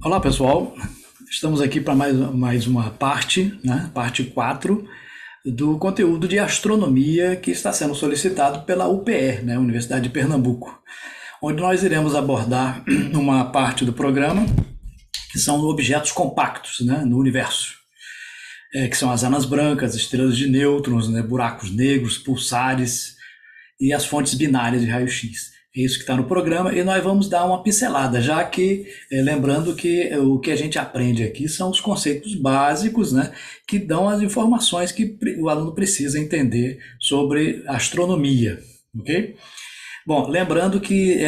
Olá pessoal, estamos aqui para mais uma parte, né? Parte 4 do conteúdo de astronomia que está sendo solicitado pela UPE, né? Universidade de Pernambuco, onde nós iremos abordar uma parte do programa que são objetos compactos, né? No universo, que são as anãs brancas, estrelas de nêutrons, né? Buracos negros, pulsares e as fontes binárias de raio-x. É isso que está no programa e nós vamos dar uma pincelada, já que, lembrando que o que a gente aprende aqui são os conceitos básicos, né, que dão as informações que o aluno precisa entender sobre astronomia, ok? Bom, lembrando que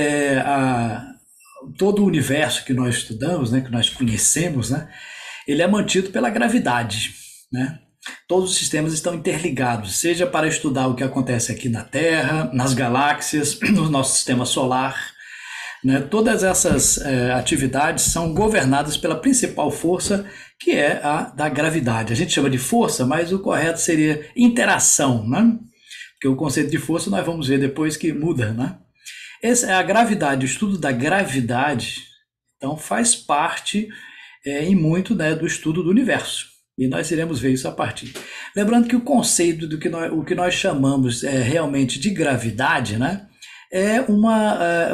todo o universo que nós estudamos, né, que nós conhecemos, né, ele é mantido pela gravidade, né? Todos os sistemas estão interligados, seja para estudar o que acontece aqui na Terra, nas galáxias, no nosso sistema solar, né? Todas essas atividades são governadas pela principal força, que é a da gravidade. A gente chama de força, mas o correto seria interação, né? Porque o conceito de força nós vamos ver depois que muda, né? Essa é a gravidade, o estudo da gravidade, então faz parte em muito, né, do estudo do universo. E nós iremos ver isso a partir. Lembrando que o conceito do que o que nós chamamos realmente de gravidade, né,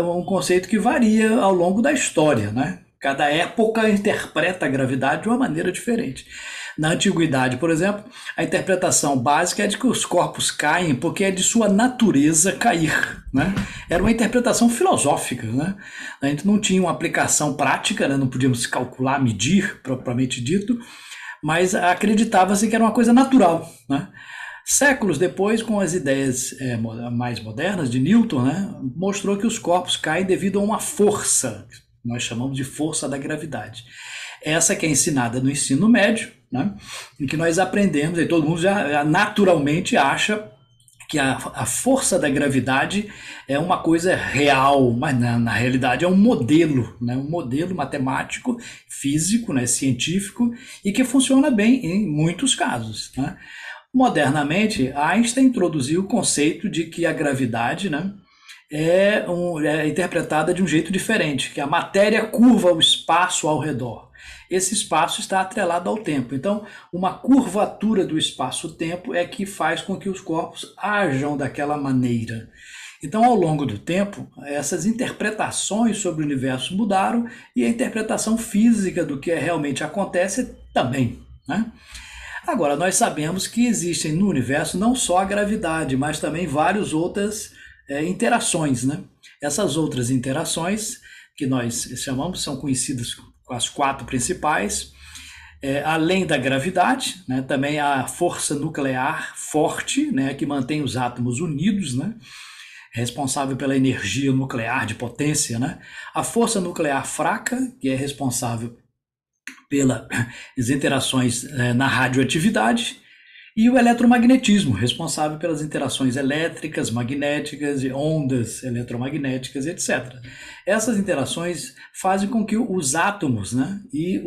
um conceito que varia ao longo da história, né? Cada época interpreta a gravidade de uma maneira diferente. Na antiguidade, por exemplo, a interpretação básica é de que os corpos caem porque é de sua natureza cair, né? Era uma interpretação filosófica, né? A gente não tinha uma aplicação prática, né? Não podíamos calcular, medir, propriamente dito, mas acreditava-se que era uma coisa natural, né? Séculos depois, com as ideias mais modernas de Newton, né, mostrou que os corpos caem devido a uma força, que nós chamamos de força da gravidade. Essa que é ensinada no ensino médio, né, em que nós aprendemos, e todo mundo já naturalmente acha que a força da gravidade é uma coisa real, mas na realidade é um modelo, né? Um modelo matemático, físico, né? Científico, e que funciona bem em muitos casos, né? Modernamente, Einstein introduziu o conceito de que a gravidade, né, é interpretada de um jeito diferente, que a matéria curva o espaço ao redor. Esse espaço está atrelado ao tempo. Então, uma curvatura do espaço-tempo é que faz com que os corpos ajam daquela maneira. Então, ao longo do tempo, essas interpretações sobre o universo mudaram e a interpretação física do que realmente acontece também, né? Agora, nós sabemos que existem no universo não só a gravidade, mas também várias outras interações, né? Essas outras interações que nós chamamos, são conhecidas com as quatro principais, além da gravidade, né, também a força nuclear forte, né, que mantém os átomos unidos, né, responsável pela energia nuclear de potência, né, a força nuclear fraca, que é responsável pelas interações na radioatividade, e o eletromagnetismo, responsável pelas interações elétricas, magnéticas, ondas eletromagnéticas, etc. Essas interações fazem com que os átomos, né, e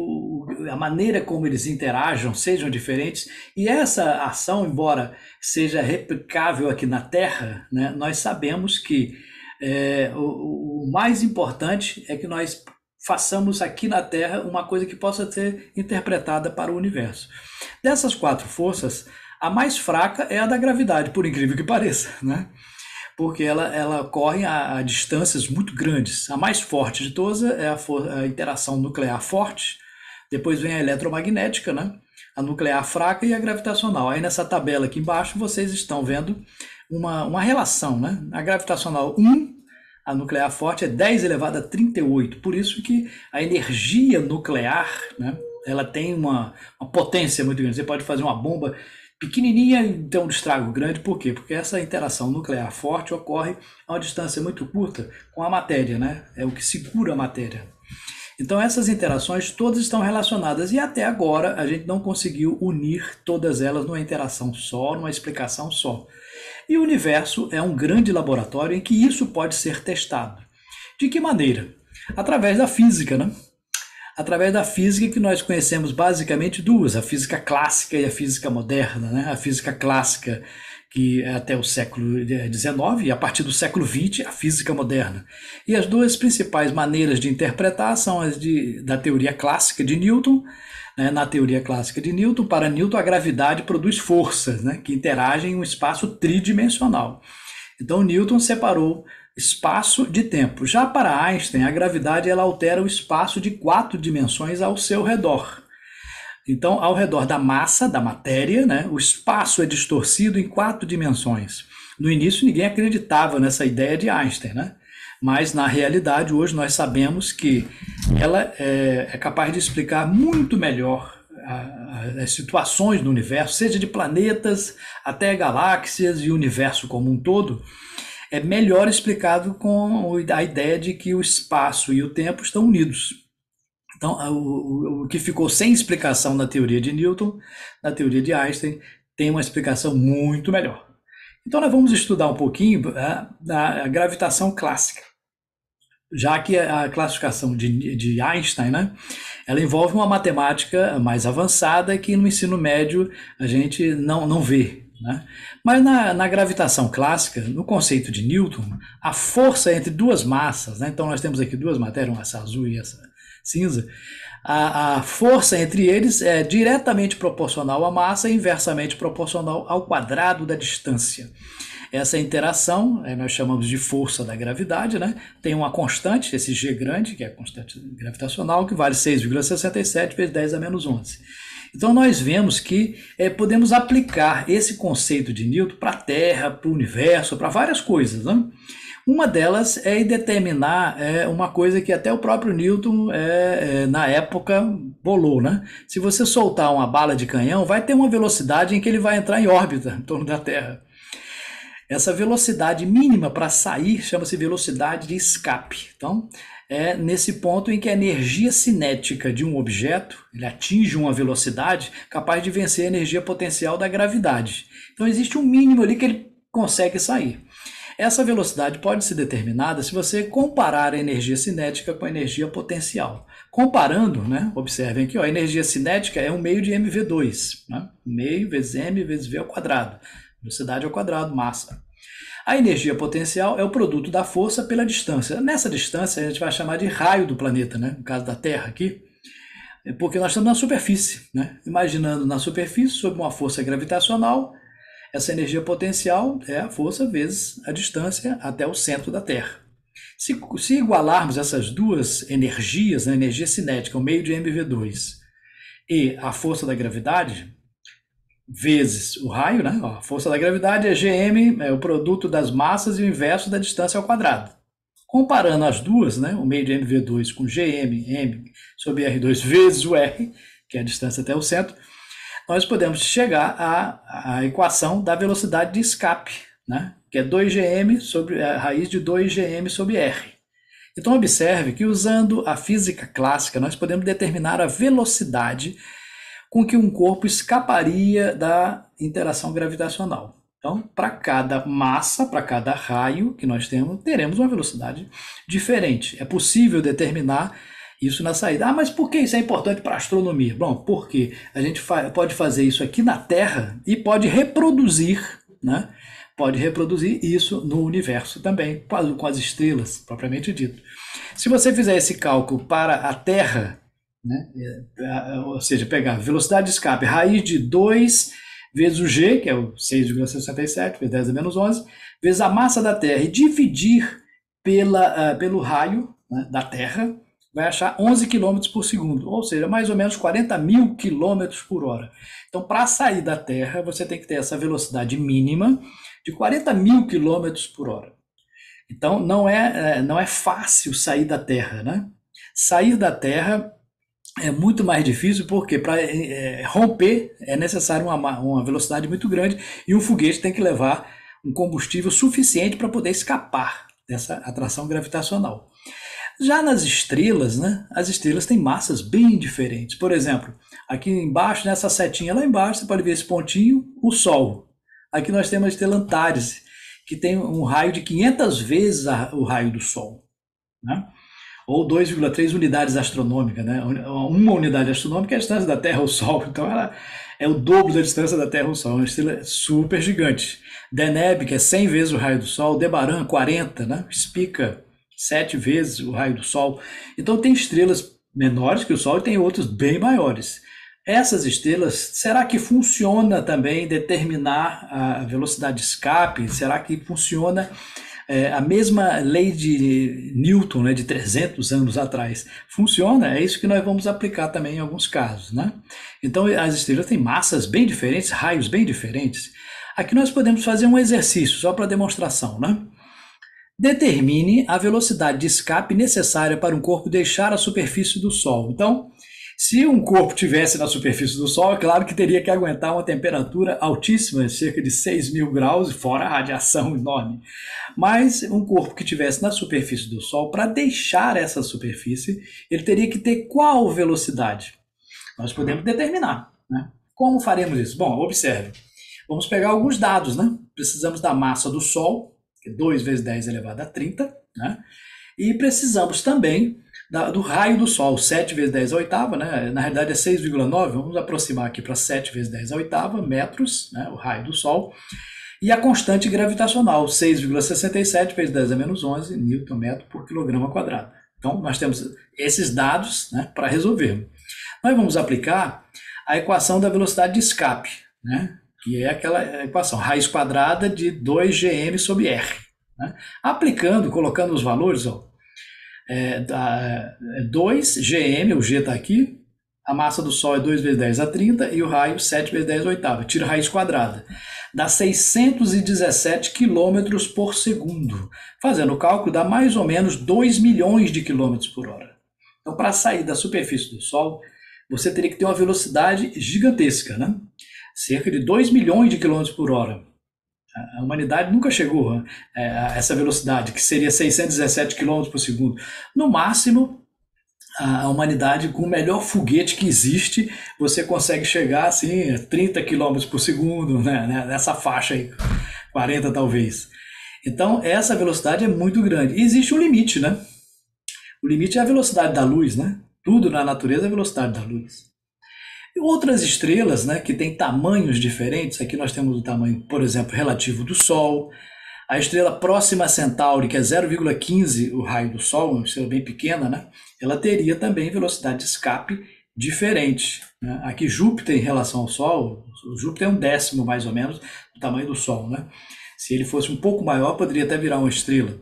a maneira como eles interagem sejam diferentes, e essa ação, embora seja replicável aqui na Terra, né, nós sabemos que o mais importante é que nós façamos aqui na Terra uma coisa que possa ser interpretada para o universo. Dessas quatro forças, a mais fraca é a da gravidade, por incrível que pareça, né? Porque ela corre a distâncias muito grandes. A mais forte de todas é a interação nuclear forte, depois vem a eletromagnética, né? A nuclear fraca e a gravitacional. Aí nessa tabela aqui embaixo vocês estão vendo uma relação, né? A gravitacional 1, a nuclear forte é 10 elevado a 38. Por isso que a energia nuclear, né, ela tem uma potência muito grande. Você pode fazer uma bomba pequenininha e ter um estrago grande. Por quê? Porque essa interação nuclear forte ocorre a uma distância muito curta com a matéria, né? É o que segura a matéria. Então essas interações todas estão relacionadas e até agora a gente não conseguiu unir todas elas numa interação só, numa explicação só. E o universo é um grande laboratório em que isso pode ser testado. De que maneira? Através da física, né? Através da física que nós conhecemos basicamente duas, a física clássica e a física moderna, né? A física clássica, que é até o século XIX, e a partir do século XX, a física moderna. E as duas principais maneiras de interpretar são as da teoria clássica de Newton. Né? Na teoria clássica de Newton, para Newton, a gravidade produz forças, né, que interagem em um espaço tridimensional. Então, Newton separou espaço de tempo. Já para Einstein, a gravidade ela altera o espaço de 4 dimensões ao seu redor. Então, ao redor da massa, da matéria, né, o espaço é distorcido em 4 dimensões. No início, ninguém acreditava nessa ideia de Einstein, né? Mas, na realidade, hoje nós sabemos que ela é capaz de explicar muito melhor as situações do universo, seja de planetas até galáxias e o universo como um todo, é melhor explicado com a ideia de que o espaço e o tempo estão unidos. Então, o que ficou sem explicação na teoria de Newton, na teoria de Einstein, tem uma explicação muito melhor. Então, nós vamos estudar um pouquinho da gravitação clássica, já que a classificação de Einstein, né, ela envolve uma matemática mais avançada que no ensino médio a gente não vê. Né? Mas na gravitação clássica, no conceito de Newton, a força entre duas massas, né, então nós temos aqui duas matérias, essa azul e essa cinza, a força entre eles é diretamente proporcional à massa e inversamente proporcional ao quadrado da distância. Essa interação, nós chamamos de força da gravidade, né? Tem uma constante, esse G grande, que é a constante gravitacional, que vale 6,67 vezes 10 a menos 11. Então nós vemos que podemos aplicar esse conceito de Newton para a Terra, para o universo, para várias coisas, né? Uma delas é determinar uma coisa que até o próprio Newton, na época, bolou, né? Se você soltar uma bala de canhão, vai ter uma velocidade em que ele vai entrar em órbita em torno da Terra. Essa velocidade mínima para sair chama-se velocidade de escape. Então, é nesse ponto em que a energia cinética de um objeto ele atinge uma velocidade capaz de vencer a energia potencial da gravidade. Então, existe um mínimo ali que ele consegue sair. Essa velocidade pode ser determinada se você comparar a energia cinética com a energia potencial. Comparando, né, observem aqui, a energia cinética é 1 meio de mv2, né? 1 meio vezes m vezes v ao quadrado. Velocidade ao quadrado, massa. A energia potencial é o produto da força pela distância. Nessa distância, a gente vai chamar de raio do planeta, né? No caso da Terra aqui, porque nós estamos na superfície, né? Imaginando na superfície, sob uma força gravitacional, essa energia potencial é a força vezes a distância até o centro da Terra. Se igualarmos essas duas energias, a energia cinética, 1 meio de mv2, e a força da gravidade, vezes o raio, né? A força da gravidade é Gm, é o produto das massas e o inverso da distância ao quadrado. Comparando as duas, né? O meio de mv2 com Gm, m sobre r2 vezes o r, que é a distância até o centro, nós podemos chegar à equação da velocidade de escape, né? Que é 2Gm sobre a raiz de 2Gm sobre r. Então observe que usando a física clássica nós podemos determinar a velocidade com que um corpo escaparia da interação gravitacional. Então, para cada massa, para cada raio que nós temos, teremos uma velocidade diferente. É possível determinar isso na saída. Mas por que isso é importante para a astronomia? Bom, porque a gente pode fazer isso aqui na Terra e pode reproduzir, né? Pode reproduzir isso no universo também, com as estrelas, propriamente dito. Se você fizer esse cálculo para a Terra, né? Ou seja, pegar velocidade de escape, raiz de 2 vezes o G, que é o 6,67, vezes 10 a menos 11, vezes a massa da Terra, e dividir pelo raio, né, da Terra, vai achar 11 km por segundo, ou seja, mais ou menos 40 mil km por hora. Então, para sair da Terra, você tem que ter essa velocidade mínima de 40 mil km por hora. Então, não é fácil sair da Terra, né? Sair da Terra é muito mais difícil porque para romper é necessário uma velocidade muito grande e um foguete tem que levar um combustível suficiente para poder escapar dessa atração gravitacional. Já nas estrelas, né, as estrelas têm massas bem diferentes. Por exemplo, aqui embaixo, nessa setinha lá embaixo, você pode ver esse pontinho, o Sol. Aqui nós temos a estrela Antares, que tem um raio de 500 vezes o raio do Sol, né? Ou 2,3 unidades astronômicas, né? Uma unidade astronômica é a distância da Terra ao Sol, então ela é o dobro da distância da Terra ao Sol, é uma estrela super gigante. Deneb, que é 100 vezes o raio do Sol, Aldebaran, 40, né? Spica, 7 vezes o raio do Sol. Então tem estrelas menores que o Sol e tem outras bem maiores. Essas estrelas, será que funciona também determinar a velocidade de escape? Será que funciona a mesma lei de Newton, né, de 300 anos atrás? Funciona, é isso que nós vamos aplicar também em alguns casos, né? Então as estrelas têm massas bem diferentes, raios bem diferentes. Aqui nós podemos fazer um exercício, só para demonstração, né? Determine a velocidade de escape necessária para um corpo deixar a superfície do Sol. Então, se um corpo tivesse na superfície do Sol, é claro que teria que aguentar uma temperatura altíssima, cerca de 6.000 graus, fora a radiação enorme. Mas um corpo que tivesse na superfície do Sol, para deixar essa superfície, ele teria que ter qual velocidade? Nós podemos determinar, né? Como faremos isso? Bom, observe. Vamos pegar alguns dados, né? Precisamos da massa do Sol, que é 2 vezes 10 elevado a 30, né? E precisamos também do raio do Sol, 7 vezes 10 a oitava, né? Na realidade é 6,9, vamos aproximar aqui para 7 vezes 10 a oitava metros, né? O raio do Sol. E a constante gravitacional, 6,67 vezes 10 a menos 11 newton metro por quilograma quadrado. Então, nós temos esses dados, né, para resolver. Nós vamos aplicar a equação da velocidade de escape, né, que é aquela equação, raiz quadrada de 2gm sobre r. Né? Aplicando, colocando os valores, ó, 2gm, o g está aqui, a massa do Sol é 2 vezes 10 a 30 e o raio 7 vezes 10 a oitava. Tira a raiz quadrada. Dá 617 km por segundo. Fazendo o cálculo, dá mais ou menos 2 milhões de quilômetros por hora. Então, para sair da superfície do Sol, você teria que ter uma velocidade gigantesca, né? Cerca de 2 milhões de quilômetros por hora. A humanidade nunca chegou a essa velocidade, que seria 617 km por segundo. No máximo, a humanidade, com o melhor foguete que existe, você consegue chegar assim, a 30 km por segundo, né? Nessa faixa aí, 40 talvez. Então, essa velocidade é muito grande. E existe um limite, né? O limite é a velocidade da luz, né? Tudo na natureza é a velocidade da luz. E outras estrelas, né, que têm tamanhos diferentes, aqui nós temos o tamanho, por exemplo, relativo do Sol. A estrela próxima a Centauri, que é 0,15 o raio do Sol, uma estrela bem pequena, né? Ela teria também velocidade de escape diferente. Né? Aqui Júpiter em relação ao Sol, o Júpiter é um décimo mais ou menos do tamanho do Sol. Né? Se ele fosse um pouco maior, poderia até virar uma estrela.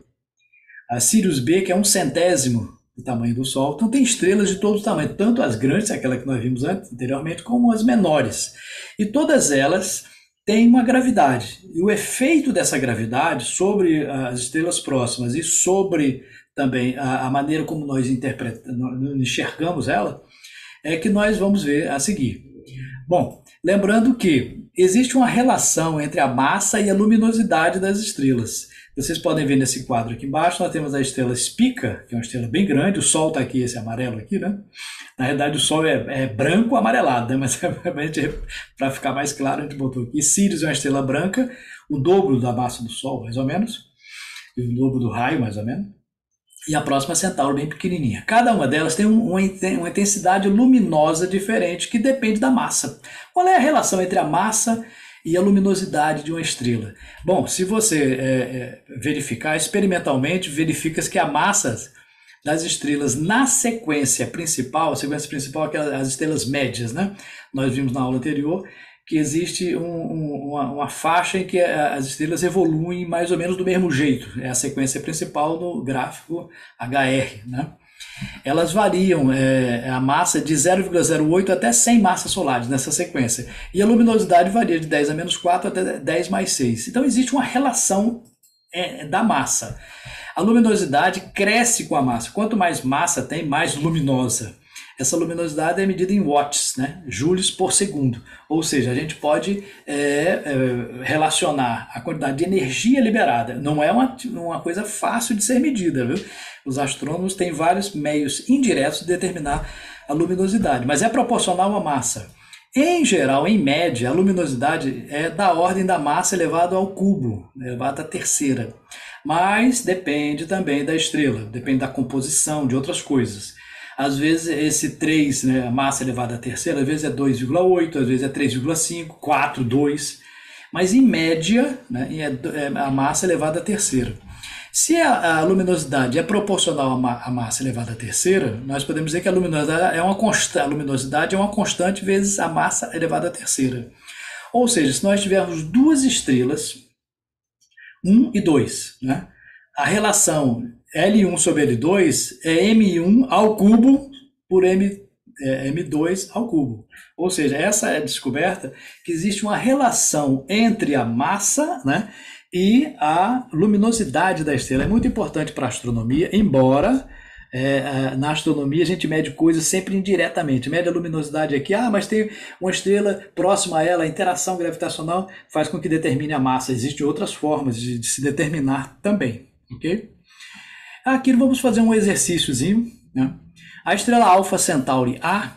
A Sirius B, que é um centésimo do tamanho do Sol. Então tem estrelas de todo tamanho, tanto as grandes, aquela que nós vimos anteriormente, como as menores. E todas elas tem uma gravidade. E o efeito dessa gravidade sobre as estrelas próximas e sobre também a maneira como nós enxergamos ela, é que nós vamos ver a seguir. Bom, lembrando que existe uma relação entre a massa e a luminosidade das estrelas. Vocês podem ver nesse quadro aqui embaixo, nós temos a estrela Spica, que é uma estrela bem grande, o Sol está aqui, esse amarelo aqui, né? Na realidade o Sol é branco amarelado, né? Mas para ficar mais claro a gente botou aqui. Sirius é uma estrela branca, o dobro da massa do Sol, mais ou menos, e o dobro do raio, mais ou menos. E a próxima Centauro, bem pequenininha. Cada uma delas tem uma intensidade luminosa diferente, que depende da massa. Qual é a relação entre a massa e a luminosidade de uma estrela? Bom, se você verificar experimentalmente, verifica que a massa das estrelas na sequência principal, a sequência principal é as estrelas médias, né? Nós vimos na aula anterior que existe uma faixa em que as estrelas evoluem mais ou menos do mesmo jeito. É a sequência principal no gráfico HR, né? Elas variam a massa de 0,08 até 100 massas solares nessa sequência. E a luminosidade varia de 10 a menos 4 até 10 mais 6. Então existe uma relação da massa. A luminosidade cresce com a massa. Quanto mais massa tem, mais luminosa. Essa luminosidade é medida em watts, né? Joules por segundo. Ou seja, a gente pode relacionar a quantidade de energia liberada. Não é uma coisa fácil de ser medida, viu? Os astrônomos têm vários meios indiretos de determinar a luminosidade, mas é proporcional à massa. Em geral, em média, a luminosidade é da ordem da massa elevado ao cubo, elevado à terceira. Mas depende também da estrela, depende da composição, de outras coisas. Às vezes esse 3, né, a massa elevada à terceira, às vezes é 2,8, às vezes é 3,5, 4, 2. Mas em média, né, é a massa elevada à terceira. Se a luminosidade é proporcional à massa elevada à terceira, nós podemos dizer que a luminosidade é uma constante vezes a massa elevada à terceira. Ou seja, se nós tivermos duas estrelas, 1 e 2, né, a relação L1 sobre L2 é M1 ao cubo por M2 ao cubo. Ou seja, essa é a descoberta que existe uma relação entre a massa, né, e a luminosidade da estrela. É muito importante para a astronomia, embora na astronomia a gente mede coisas sempre indiretamente. Mede a luminosidade aqui, mas tem uma estrela próxima a ela, a interação gravitacional faz com que determine a massa. Existem outras formas de se determinar também. Ok? Aqui vamos fazer um exercíciozinho, né? A estrela Alpha Centauri A,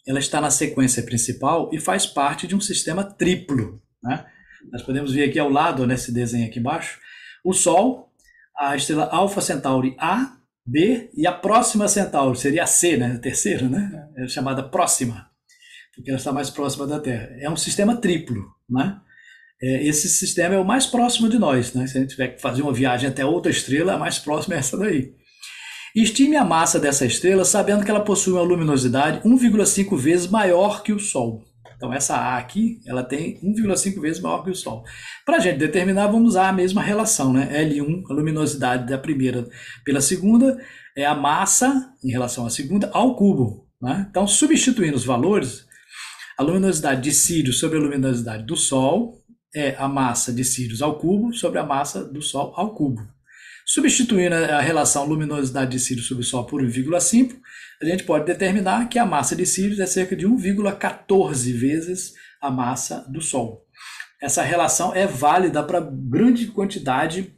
ela está na sequência principal e faz parte de um sistema triplo, né? Nós podemos ver aqui ao lado, nesse desenho aqui embaixo, o Sol, a estrela Alpha Centauri A, B e a Próxima Centauri, seria a C, né? A terceira, né? É chamada Próxima, porque ela está mais próxima da Terra. É um sistema triplo, né? Esse sistema é o mais próximo de nós, né? Se a gente tiver que fazer uma viagem até outra estrela, a mais próxima é essa daí. Estime a massa dessa estrela sabendo que ela possui uma luminosidade 1,5 vezes maior que o Sol. Então essa A aqui, ela tem 1,5 vezes maior que o Sol. Para a gente determinar, vamos usar a mesma relação, né? L1, a luminosidade da primeira pela segunda, é a massa em relação à segunda ao cubo, né? Então, substituindo os valores, a luminosidade de Sirius sobre a luminosidade do Sol é a massa de Sirius ao cubo sobre a massa do Sol ao cubo. Substituindo a relação luminosidade de Sirius sobre o Sol por 1,5, a gente pode determinar que a massa de Sirius é cerca de 1,14 vezes a massa do Sol. Essa relação é válida para grande quantidade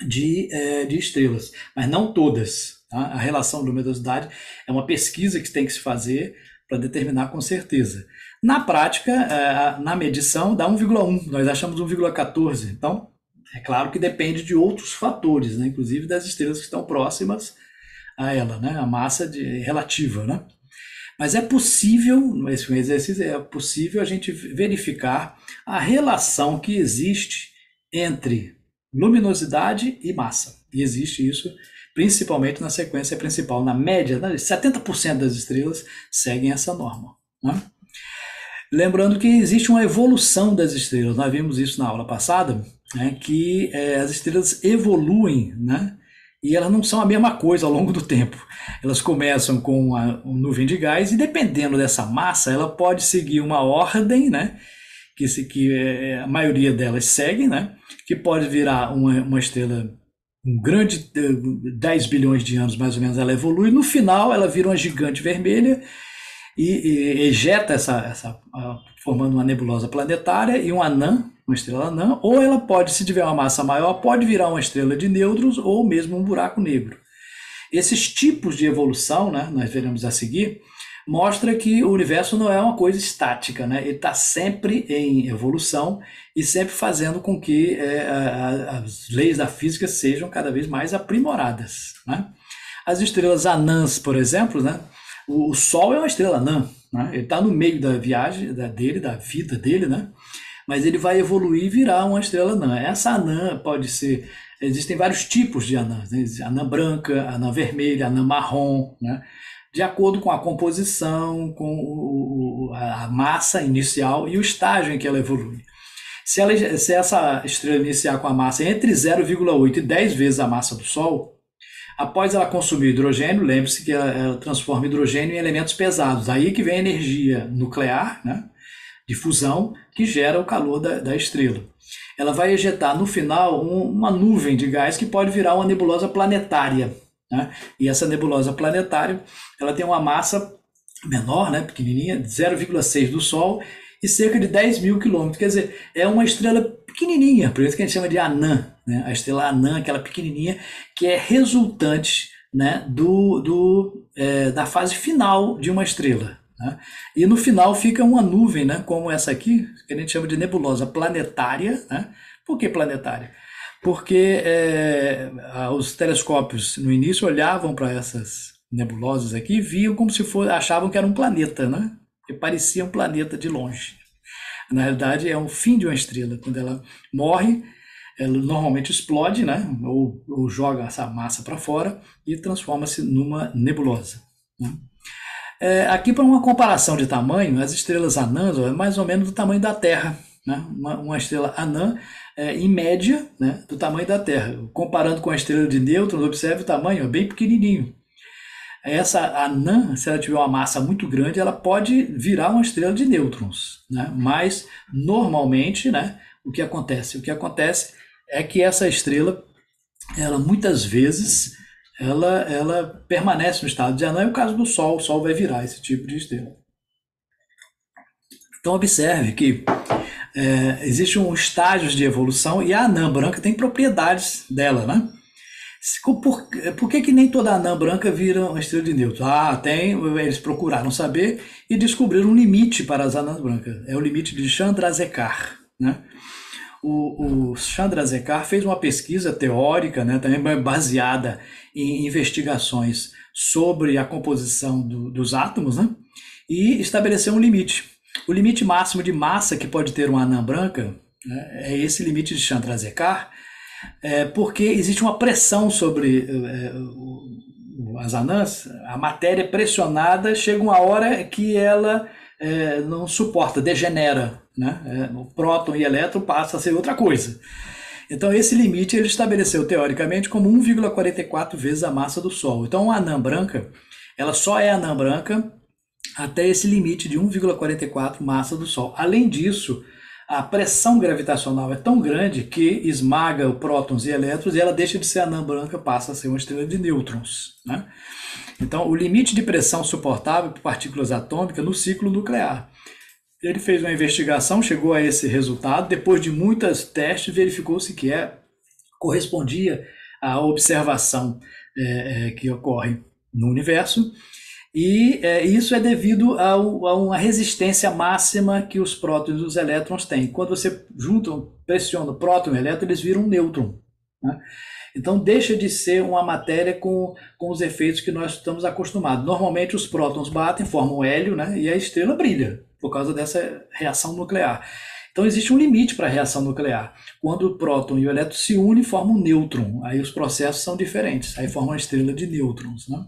de estrelas, mas não todas. Tá? A relação luminosidade é uma pesquisa que tem que se fazer para determinar com certeza. Na prática, na medição, dá 1,1, nós achamos 1,14. Então, é claro que depende de outros fatores, né? Inclusive das estrelas que estão próximas a ela, né? A massa relativa, né? Mas é possível, esse exercício, é possível a gente verificar a relação que existe entre luminosidade e massa. E existe isso principalmente na sequência principal. Na média, 70% das estrelas seguem essa norma, né? Lembrando que existe uma evolução das estrelas. Nós vimos isso na aula passada, né, que as estrelas evoluem, né, e elas não são a mesma coisa ao longo do tempo. Elas começam com uma nuvem de gás e, dependendo dessa massa, ela pode seguir uma ordem, né, que a maioria delas segue, né, que pode virar uma estrela um grande 10 bilhões de anos, mais ou menos, ela evolui. No final, ela vira uma gigante vermelha e ejeta formando uma nebulosa planetária e um anã, uma estrela anã, ou ela pode, se tiver uma massa maior, pode virar uma estrela de nêutrons ou mesmo um buraco negro. Esses tipos de evolução, né, nós veremos a seguir, mostra que o universo não é uma coisa estática, né? Ele está sempre em evolução e sempre fazendo com que as leis da física sejam cada vez mais aprimoradas, né? As estrelas anãs, por exemplo, né? O Sol é uma estrela anã, né? Ele está no meio da viagem dele, da vida dele, né? Mas ele vai evoluir e virar uma estrela anã. Essa anã pode ser... Existem vários tipos de anãs, né? Anã branca, anã vermelha, anã marrom, né? De acordo com a composição, com a massa inicial e o estágio em que ela evolui. Se essa estrela iniciar com a massa entre 0,8 e 10 vezes a massa do Sol, após ela consumir hidrogênio, lembre-se que ela transforma hidrogênio em elementos pesados. Aí que vem a energia nuclear, né, de fusão, que gera o calor da estrela. Ela vai ejetar no final uma nuvem de gás que pode virar uma nebulosa planetária, né? E essa nebulosa planetária ela tem uma massa menor, né, pequenininha, 0,6 do Sol e cerca de 10 mil quilômetros. Quer dizer, é uma estrela pequenininha, por isso que a gente chama de anã, né? A estrela anã, aquela pequenininha, que é resultante, né, da fase final de uma estrela, né? E no final fica uma nuvem, né, como essa aqui, que a gente chama de nebulosa planetária, né? Por que planetária? Porque os telescópios no início olhavam para essas nebulosas aqui, viam como se fosse, achavam que era um planeta, né? Que parecia um planeta de longe. Na realidade, é o fim de uma estrela. Quando ela morre, ela normalmente explode, né? Ou joga essa massa para fora e transforma-se numa nebulosa, né? Aqui, para uma comparação de tamanho, as estrelas anãs é mais ou menos do tamanho da Terra, né? Uma estrela anã, em média, né, do tamanho da Terra. Comparando com a estrela de nêutrons, observe o tamanho, é bem pequenininho. Essa anã, se ela tiver uma massa muito grande, ela pode virar uma estrela de nêutrons, né? Mas, normalmente, né, o que acontece? O que acontece é que essa estrela, ela muitas vezes, ela permanece no estado de anã. É o caso do Sol, o Sol vai virar esse tipo de estrela. Então, observe que existem estágios de evolução e a anã branca tem propriedades dela, né? Por que nem toda anã branca vira uma estrela de nêutrons? Eles procuraram saber e descobriram um limite para as anãs brancas. É o limite de Chandrasekhar, né? O Chandrasekhar fez uma pesquisa teórica, né, também baseada em investigações sobre a composição dos átomos, né, e estabeleceu um limite. O limite máximo de massa que pode ter uma anã branca, né, é esse limite de Chandrasekhar, porque existe uma pressão sobre as anãs. A matéria pressionada chega uma hora que ela não suporta, degenera, né? O próton e elétron passa a ser outra coisa. Então esse limite ele estabeleceu teoricamente como 1,44 vezes a massa do Sol. Então a anã branca, ela só é anã branca até esse limite de 1,44 massa do Sol. Além disso, a pressão gravitacional é tão grande que esmaga os prótons e elétrons e ela deixa de ser anã branca, passa a ser uma estrela de nêutrons, né? Então, o limite de pressão suportável por partículas atômicas no ciclo nuclear. Ele fez uma investigação, chegou a esse resultado. Depois de muitos testes, verificou-se que correspondia à observação que ocorre no universo. E isso é devido a uma resistência máxima que os prótons e os elétrons têm. Quando você pressiona o próton e o elétron, eles viram um nêutron, né? Então deixa de ser uma matéria com os efeitos que nós estamos acostumados. Normalmente os prótons batem, formam hélio, né? E a estrela brilha por causa dessa reação nuclear. Então existe um limite para a reação nuclear. Quando o próton e o elétron se unem, formam um nêutron. Aí os processos são diferentes. Aí formam uma estrela de nêutrons, né?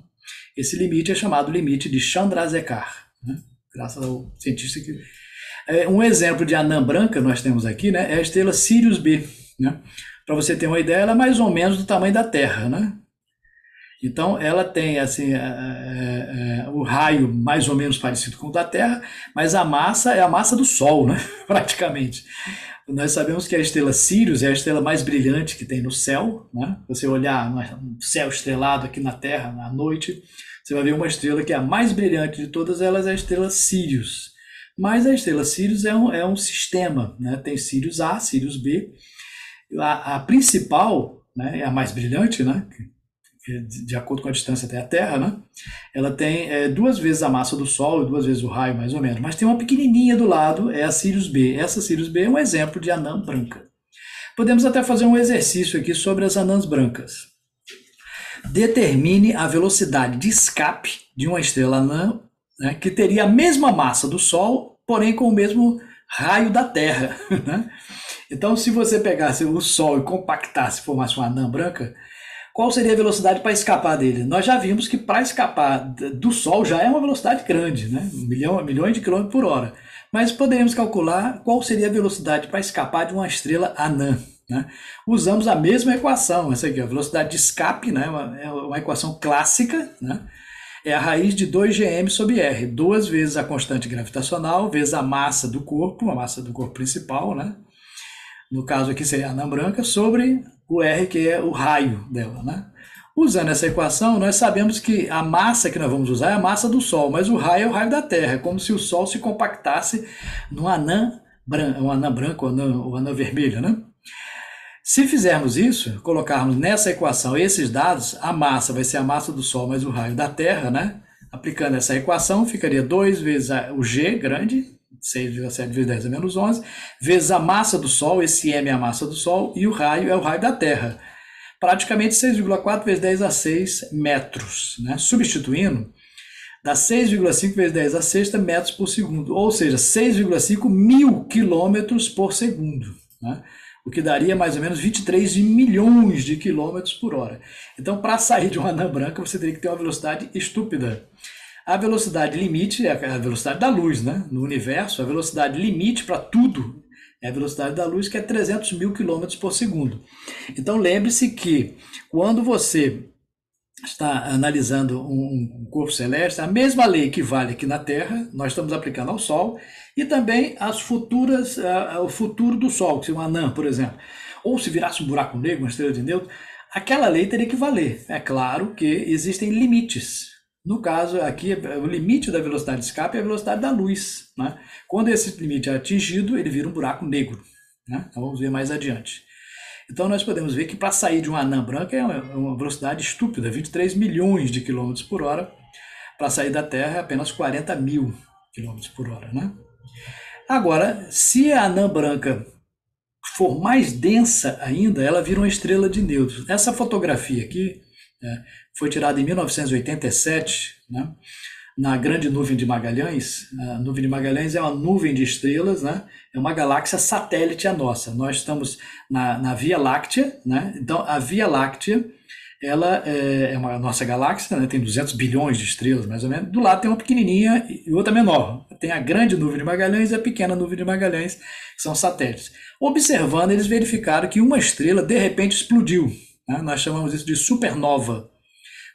Esse limite é chamado limite de Chandrasekhar, né? Graças ao cientista que... Um exemplo de anã branca nós temos aqui, né, é a estrela Sirius B, né? Para você ter uma ideia, ela é mais ou menos do tamanho da Terra, né? Então ela tem assim, o raio mais ou menos parecido com o da Terra, mas a massa é a massa do Sol, né? Praticamente. Nós sabemos que a estrela Sirius é a estrela mais brilhante que tem no céu, né? Você olhar no céu estrelado aqui na Terra, à noite, você vai ver uma estrela que é a mais brilhante de todas elas, é a estrela Sirius. Mas a estrela Sirius é um sistema, né? Tem Sirius A, Sirius B. A principal, né, é a mais brilhante, né? De acordo com a distância até a Terra, né? Ela tem 2 vezes a massa do Sol e 2 vezes o raio, mais ou menos. Mas tem uma pequenininha do lado, é a Sirius B. Essa Sirius B é um exemplo de anã branca. Podemos até fazer um exercício aqui sobre as anãs brancas. Determine a velocidade de escape de uma estrela anã, né, que teria a mesma massa do Sol, porém com o mesmo raio da Terra, né? Então, se você pegasse o Sol e compactasse, formasse uma anã branca, qual seria a velocidade para escapar dele? Nós já vimos que para escapar do Sol já é uma velocidade grande, né? Milhões de quilômetros por hora. Mas poderíamos calcular qual seria a velocidade para escapar de uma estrela anã, né? Usamos a mesma equação, essa aqui, a velocidade de escape, né? É uma equação clássica, né? É a raiz de 2gm sobre r, 2 vezes a constante gravitacional, vezes a massa do corpo principal, né? No caso aqui seria a anã branca, sobre o R, que é o raio dela, né? Usando essa equação, nós sabemos que a massa que nós vamos usar é a massa do Sol, mas o raio é o raio da Terra, é como se o Sol se compactasse numa anã branca ou anã vermelha, né? Se fizermos isso, colocarmos nessa equação esses dados, a massa vai ser a massa do Sol mais o raio da Terra, né? Aplicando essa equação, ficaria 2 vezes o G grande, 6,7 vezes 10 a menos 11, vezes a massa do Sol, esse M é a massa do Sol, e o raio é o raio da Terra. praticamente 6,4 vezes 10 a 6 metros, né? Substituindo, dá 6,5 vezes 10 a sexta metros por segundo, ou seja, 6,5 mil quilômetros por segundo, né? O que daria mais ou menos 23 milhões de quilômetros por hora. Então, para sair de uma anã branca, você teria que ter uma velocidade estúpida. A velocidade limite é a velocidade da luz, né? No universo, a velocidade limite para tudo é a velocidade da luz, que é 300 mil quilômetros por segundo. Então, lembre-se que quando você está analisando um corpo celeste, a mesma lei que vale aqui na Terra, nós estamos aplicando ao Sol, e também as futuras, o futuro do Sol, se um anã, por exemplo, ou se virasse um buraco negro, uma estrela de nêutron, aquela lei teria que valer. É claro que existem limites. No caso aqui, o limite da velocidade de escape é a velocidade da luz, né? Quando esse limite é atingido, ele vira um buraco negro, né? Então vamos ver mais adiante. Então nós podemos ver que para sair de uma anã branca é uma velocidade estúpida, 23 milhões de quilômetros por hora. Para sair da Terra é apenas 40 mil quilômetros por hora, né? Agora, se a anã branca for mais densa ainda, ela vira uma estrela de nêutrons. Essa fotografia aqui foi tirada em 1987, né? Na Grande Nuvem de Magalhães. A Nuvem de Magalhães é uma nuvem de estrelas, né? É uma galáxia satélite à nossa. Nós estamos na Via Láctea, né? Então, a Via Láctea, ela é uma nossa galáxia, né? Tem 200 bilhões de estrelas, mais ou menos. Do lado tem uma pequenininha e outra menor. Tem a Grande Nuvem de Magalhães e a Pequena Nuvem de Magalhães, que são satélites. Observando, eles verificaram que uma estrela, de repente, explodiu, né? Nós chamamos isso de supernova.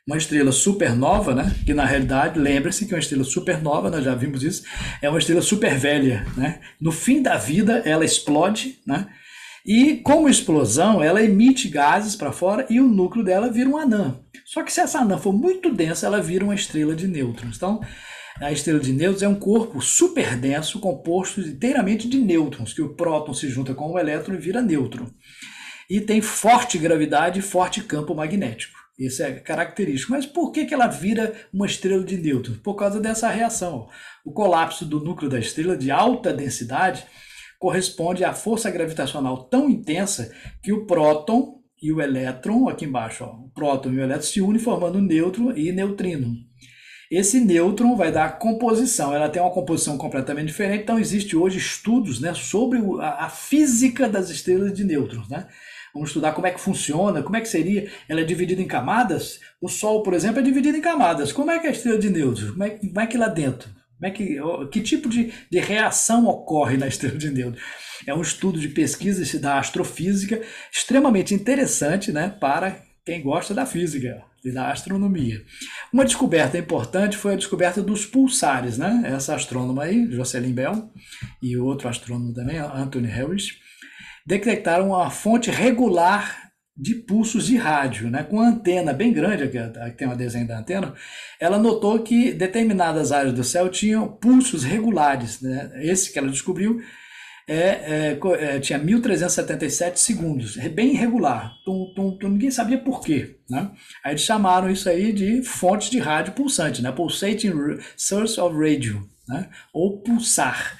Uma estrela supernova, né? Que na realidade, lembre-se que uma estrela supernova, nós já vimos isso, é uma estrela super velha, né? No fim da vida, ela explode, né? E como explosão, ela emite gases para fora e o núcleo dela vira um anã. Só que se essa anã for muito densa, ela vira uma estrela de nêutrons. Então, a estrela de nêutrons é um corpo super denso composto inteiramente de nêutrons, que o próton se junta com o elétron e vira nêutron. E tem forte gravidade e forte campo magnético. Isso é característico. Mas por que ela vira uma estrela de nêutrons? Por causa dessa reação. O colapso do núcleo da estrela de alta densidade corresponde à força gravitacional tão intensa que o próton e o elétron, aqui embaixo, o próton e o elétron se unem formando nêutron e neutrino. Esse nêutron vai dar a composição, ela tem uma composição completamente diferente, então existe hoje estudos, né, sobre a física das estrelas de nêutrons, né? Vamos estudar como é que funciona, como é que seria, ela é dividida em camadas. O Sol, por exemplo, é dividido em camadas. Como é que é a estrela de nêutrons? Como é que lá dentro? Que tipo de reação ocorre na estrela de nêutrons? É um estudo de pesquisa da astrofísica extremamente interessante, né, para quem gosta da física e da astronomia. Uma descoberta importante foi a descoberta dos pulsares, né? Essa astrônoma aí, Jocelyn Bell, e o outro astrônomo também, Anthony Harris, detectaram uma fonte regular de pulsos de rádio, né? Com a antena bem grande, aqui tem uma desenho da antena, ela notou que determinadas áreas do céu tinham pulsos regulares, né? Esse que ela descobriu tinha 1377 segundos, bem irregular, ninguém sabia por quê, né? Aí eles chamaram isso aí de fonte de rádio pulsante, né? Pulsating source of radio, né? Ou pulsar,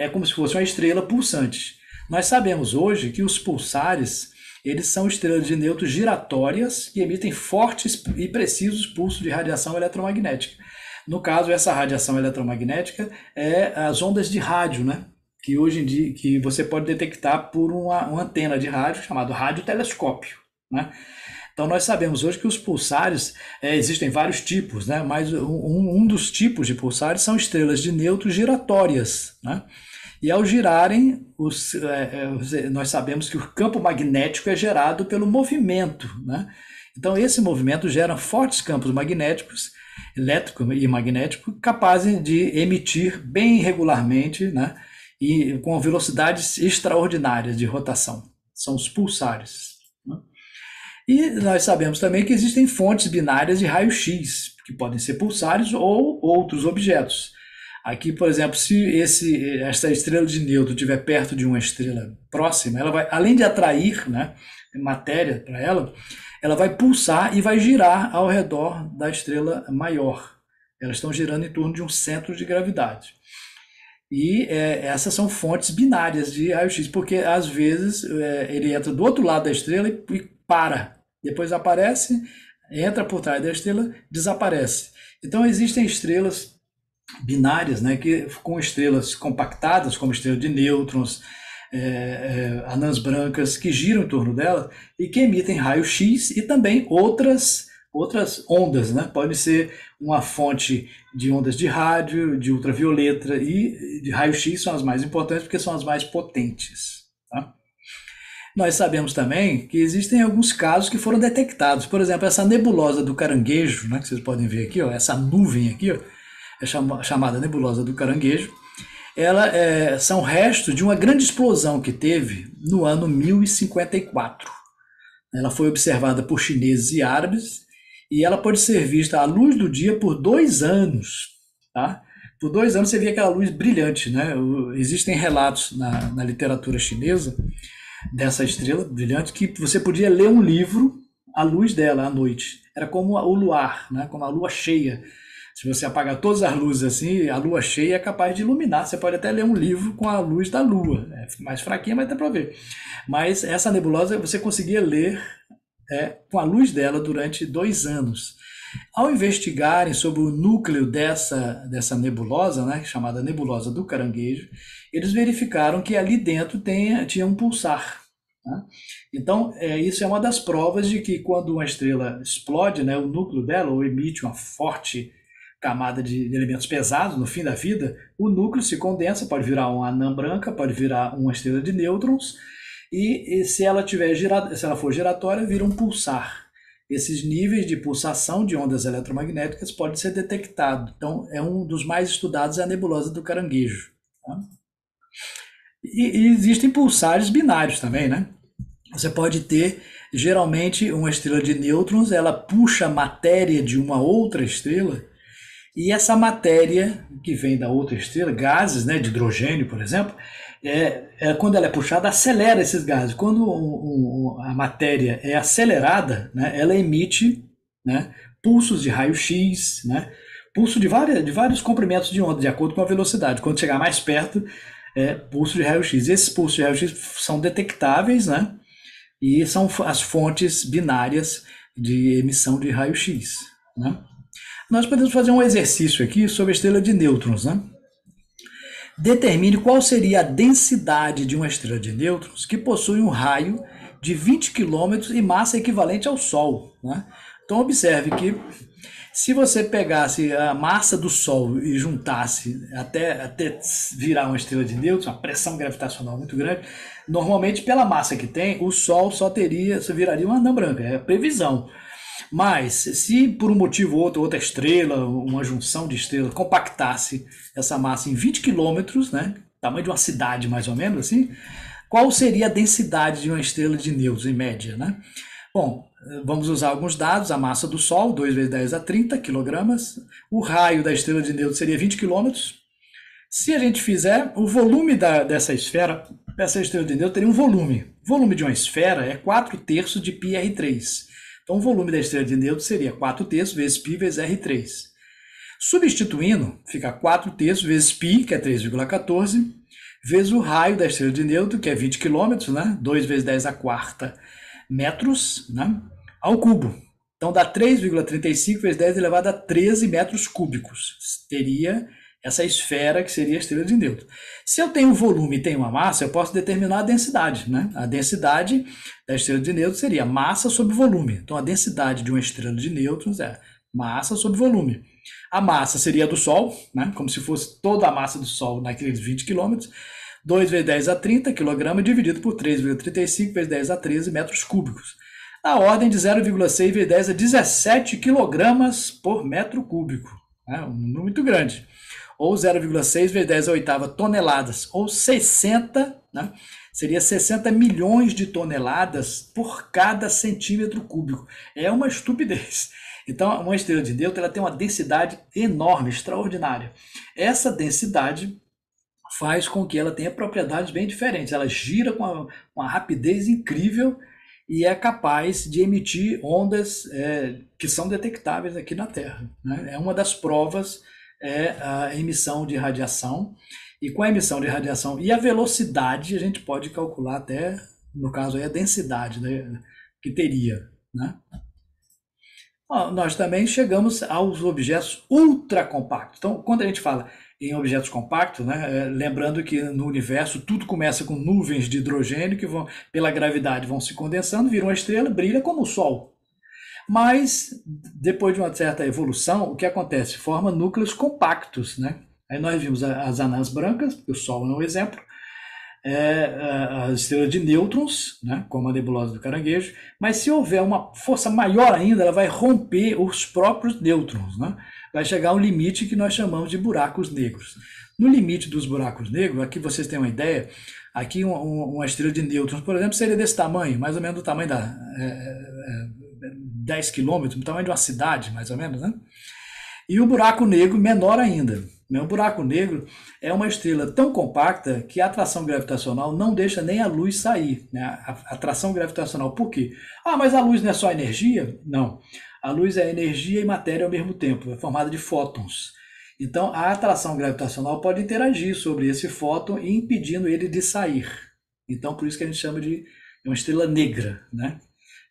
é como se fosse uma estrela pulsante. Nós sabemos hoje que os pulsares, eles são estrelas de nêutrons giratórias que emitem fortes e precisos pulsos de radiação eletromagnética. No caso, essa radiação eletromagnética é as ondas de rádio, né? Que hoje em dia que você pode detectar por uma antena de rádio chamado radiotelescópio, né? Então nós sabemos hoje que os pulsares, existem vários tipos, né? Mas um dos tipos de pulsares são estrelas de nêutrons giratórias, né? E ao girarem, nós sabemos que o campo magnético é gerado pelo movimento, né? Então esse movimento gera fortes campos magnéticos, elétrico e magnético, capazes de emitir bem regularmente, né? E com velocidades extraordinárias de rotação. São os pulsares, né? E nós sabemos também que existem fontes binárias de raio-x, que podem ser pulsares ou outros objetos. Aqui, por exemplo, se essa estrela de nêutron estiver perto de uma estrela próxima, ela vai, além de atrair, né, matéria para ela, ela vai pulsar e vai girar ao redor da estrela maior. Elas estão girando em torno de um centro de gravidade. E essas são fontes binárias de raio-x, porque às vezes ele entra do outro lado da estrela e para. depois aparece, entra por trás da estrela, desaparece. Então existem estrelas binárias, né, com estrelas compactadas, como estrela de nêutrons, anãs brancas que giram em torno dela e que emitem raio-x e também outras ondas, né? Pode ser uma fonte de ondas de rádio, de ultravioleta e de raio-x são as mais importantes porque são as mais potentes. Tá? Nós sabemos também que existem alguns casos que foram detectados. Por exemplo, essa nebulosa do Caranguejo, né, que vocês podem ver aqui, ó, essa nuvem aqui, ó, é chamada nebulosa do Caranguejo. Ela são restos de uma grande explosão que teve no ano 1054. Ela foi observada por chineses e árabes e ela pode ser vista à luz do dia por 2 anos. Tá? Por 2 anos você via aquela luz brilhante. Né? Existem relatos na literatura chinesa dessa estrela brilhante que você podia ler um livro à luz dela à noite. Era como o luar, né? Como a lua cheia. Se você apagar todas as luzes assim, a lua cheia é capaz de iluminar. Você pode até ler um livro com a luz da lua. É mais fraquinha, mas dá para ver. Mas essa nebulosa você conseguia ler com a luz dela durante 2 anos. Ao investigarem sobre o núcleo dessa nebulosa, né, chamada nebulosa do Caranguejo, eles verificaram que ali dentro tinha um pulsar. Né? Então, isso é uma das provas de que quando uma estrela explode, né, o núcleo dela, ou emite uma forte camada de elementos pesados no fim da vida, o núcleo se condensa, pode virar uma anã branca, pode virar uma estrela de nêutrons, e se ela for giratória, vira um pulsar. Esses níveis de pulsação de ondas eletromagnéticas podem ser detectados. Então, um dos mais estudados é a nebulosa do Caranguejo. Tá? E existem pulsares binários também, né? Você pode ter, geralmente, uma estrela de nêutrons, ela puxa matéria de uma outra estrela, e essa matéria que vem da outra estrela, gases, né, de hidrogênio, por exemplo, quando ela é puxada, acelera esses gases. Quando a matéria é acelerada, né, ela emite, né, pulsos de raio-x, né, pulso de vários comprimentos de onda, de acordo com a velocidade. Quando chegar mais perto, pulso de raio-x. Esses pulsos de raio-x são detectáveis, né, e são as fontes binárias de emissão de raio-x. Né? Nós podemos fazer um exercício aqui sobre a estrela de nêutrons. Né? Determine qual seria a densidade de uma estrela de nêutrons que possui um raio de 20 km e massa equivalente ao Sol. Né? Então, observe que se você pegasse a massa do Sol e juntasse até virar uma estrela de nêutrons, uma pressão gravitacional muito grande, normalmente, pela massa que tem, o Sol só viraria uma anã branca, é a previsão. Mas, se por um motivo ou outro, outra estrela, uma junção de estrelas, compactasse essa massa em 20 quilômetros, né, tamanho de uma cidade mais ou menos assim, qual seria a densidade de uma estrela de nêutrons em média? Né? Bom, vamos usar alguns dados. A massa do Sol, 2 vezes 10 a 30 quilogramas. O raio da estrela de nêutrons seria 20 quilômetros. Se a gente fizer o volume dessa esfera, essa estrela de nêutrons teria um volume. O volume de uma esfera é 4/3 de πr3. Então, o volume da estrela de nêutrons seria 4/3 vezes π vezes r3. Substituindo, fica 4/3 vezes π, que é 3,14, vezes o raio da estrela de nêutrons, que é 20 km, né? 2 vezes 10 a quarta metros, né? Ao cubo. Então, dá 3,35 vezes 10 elevado a 13 metros cúbicos. Teria essa esfera que seria a estrela de nêutrons. Se eu tenho um volume e tenho uma massa, eu posso determinar a densidade. Né? A densidade da estrela de nêutrons seria massa sobre volume. Então, a densidade de uma estrela de nêutrons é massa sobre volume. A massa seria a do Sol, né? Como se fosse toda a massa do Sol naqueles 20 km. 2 vezes 10 a 30 kg dividido por 3,35 vezes 10 a 13 metros cúbicos. Na ordem de 0,6 vezes 10 a 17 kg por metro cúbico. Um número muito grande. Ou 0,6 vezes 10 a oitava toneladas, ou 60, né? Seria 60 milhões de toneladas por cada centímetro cúbico. É uma estupidez. Então, uma estrela de nêutrons ela tem uma densidade enorme, extraordinária. Essa densidade faz com que ela tenha propriedades bem diferentes. Ela gira com uma rapidez incrível e é capaz de emitir ondas que são detectáveis aqui na Terra. Né? É uma das provas a emissão de radiação, e com a emissão de radiação e a velocidade, a gente pode calcular até, no caso aí, a densidade, né, que teria. né? Ó, nós também chegamos aos objetos ultracompactos. Então, quando a gente fala em objetos compactos, né, lembrando que no universo tudo começa com nuvens de hidrogênio que vão, pela gravidade, vão se condensando, viram uma estrela, brilha como o Sol. Mas, depois de uma certa evolução, o que acontece? Forma núcleos compactos, né? Aí nós vimos as anãs brancas, o Sol é um exemplo, a estrela de nêutrons, né, como a nebulosa do Caranguejo, mas se houver uma força maior ainda, ela vai romper os próprios nêutrons, né? Vai chegar a um limite que nós chamamos de buracos negros. No limite dos buracos negros, aqui vocês têm uma ideia, aqui uma estrela de nêutrons, por exemplo, seria desse tamanho, mais ou menos do tamanho da 10 quilômetros, do tamanho de uma cidade, mais ou menos, né? E o buraco negro menor ainda. O buraco negro é uma estrela tão compacta que a atração gravitacional não deixa nem a luz sair, né? A atração gravitacional, por quê? Ah, mas a luz não é só energia? Não. A luz é energia e matéria ao mesmo tempo, é formada de fótons. Então, a atração gravitacional pode interagir sobre esse fóton e impedindo ele de sair. Então, por isso que a gente chama de uma estrela negra, né?